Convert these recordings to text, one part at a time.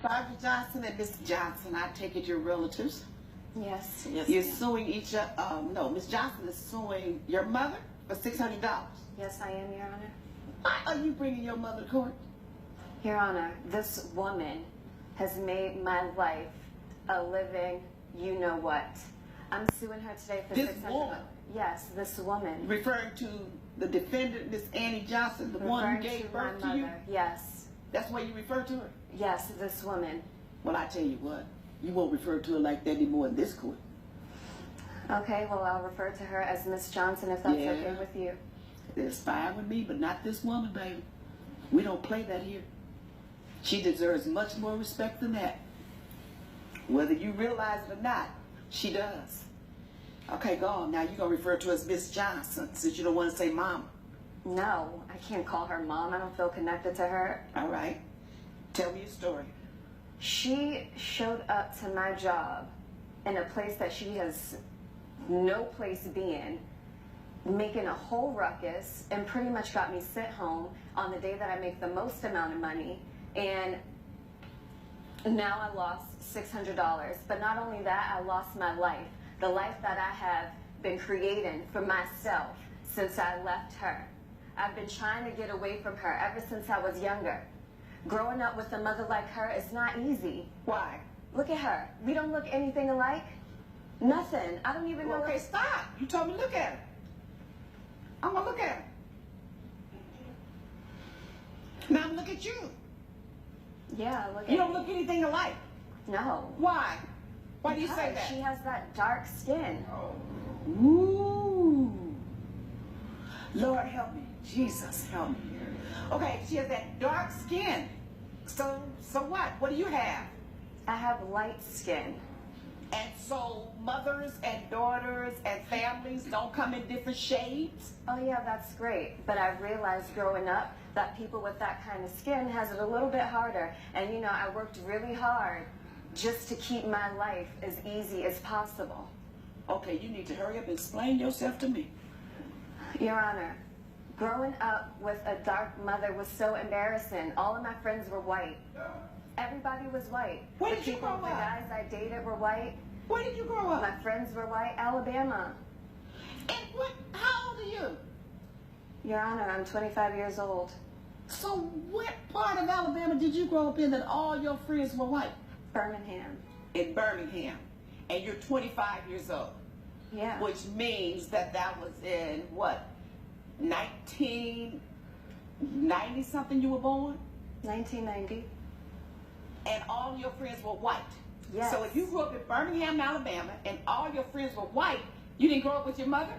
Barbara Johnson and Miss Johnson, I take it you're relatives. Yes. You're suing each other. No, Miss Johnson is suing your mother for $600. Yes, I am, Your Honor. Why are you bringing your mother to court? Your Honor, this woman has made my life a living you-know-what. I'm suing her today for This $600. woman? Yes, this woman. Referring to the defendant, Miss Annie Johnson, the one who gave birth to you? Yes. That's why you refer to her? Yes, this woman. Well, I tell you what, you won't refer to her like that anymore in this court. Okay, well, I'll refer to her as Miss Johnson if that's okay with you. It's fine with me, but not this woman, baby. We don't play that here. She deserves much more respect than that. Whether you realize it or not, she does. Okay, go on. Now you're going to refer to her as Miss Johnson since you don't want to say Mama. No, I can't call her Mom. I don't feel connected to her. All right. Tell me your story. She showed up to my job in a place that she has no place being, making a whole ruckus, and pretty much got me sent home on the day that I make the most amount of money. And now I lost $600. But not only that, I lost my life. The life that I have been creating for myself since I left her. I've been trying to get away from her ever since I was younger. Growing up with a mother like her is not easy. Why? Look at her. We don't look anything alike. Nothing. I don't even know. Okay, stop. You told me to look at her. I'm going to look at her. Now I'm look at you. Yeah, look at You don't look anything alike. No. Why? Why do you say Because that? she has that dark skin. Ooh. Lord help me. Jesus help me. Okay, she has that dark skin. So what? What do you have? I have light skin. And so mothers and daughters and families don't come in different shades? Oh yeah, that's great. But I've realized growing up that people with that kind of skin has it a little bit harder. And you know, I worked really hard just to keep my life as easy as possible. Okay, you need to hurry up and explain yourself to me. Your Honor, growing up with a dark mother was so embarrassing. All of my friends were white. Everybody was white. Where The did you people, grow the up? guys I dated were white. Where did you grow up? My friends were white. Alabama. And what? How old are you? Your Honor, I'm 25 years old. So what part of Alabama did you grow up in that all your friends were white? Birmingham. In Birmingham. And you're 25 years old. Yeah. Which means that was in what? 1990 something you were born? 1990. And all your friends were white. Yes. So if you grew up in Birmingham, Alabama, and all your friends were white, you didn't grow up with your mother?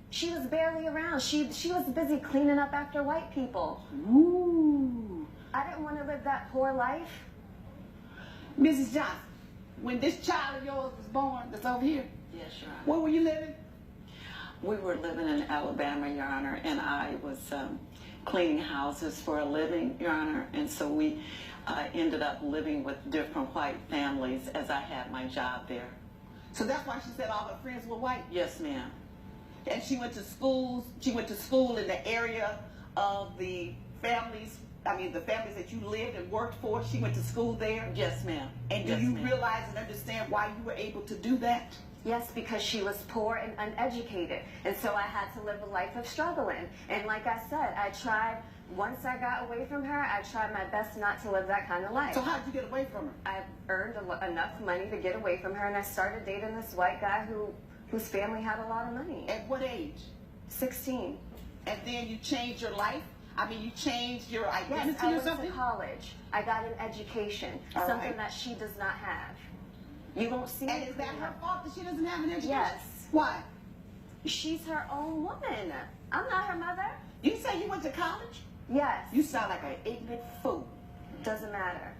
She was barely around. She was busy cleaning up after white people. Ooh. I didn't want to live that poor life. Mrs. Johnson, when this child of yours was born, that's over here, Yes, Your Honor. where were you living? We were living in Alabama, Your Honor, and I was cleaning houses for a living, Your Honor, and so we ended up living with different white families as I had my job there. So that's why she said all her friends were white. Yes, ma'am. And she went to school in the area of the families, the families that you lived and worked for. She went to school there. Yes, ma'am. And do Yes, you ma'am. realize and understand why you were able to do that? Yes, because she was poor and uneducated. And so I had to live a life of struggling. And like I said, once I got away from her, I tried my best not to live that kind of life. So how did you get away from her? I earned enough money to get away from her, and I started dating this white guy whose family had a lot of money. At what age? 16. And then you changed your life? You changed your identity Yes, I or went something? to college. I got an education, All something right. that she does not have. You won't see And me is that growing her up. fault that she doesn't have an education? Yes. Why? She's her own woman. I'm not her mother. You say you went to college? Yes. You sound like an ignorant fool. Doesn't matter.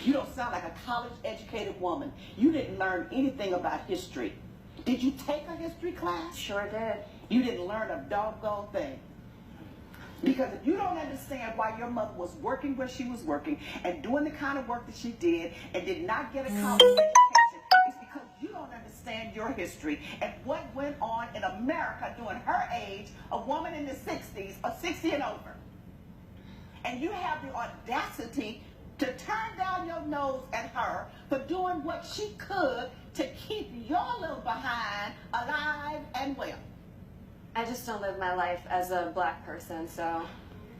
You don't sound like a college-educated woman. You didn't learn anything about history. Did you take a history class? Sure did. You didn't learn a doggone thing. Because if you don't understand why your mother was working where she was working and doing the kind of work that she did and did not get a college education, it's because you don't understand your history and what went on in America during her age, a woman in the 60s, or 60 and over. And you have the audacity to turn down your nose at her for doing what she could to keep your little behind alive and well. I just don't live my life as a black person, so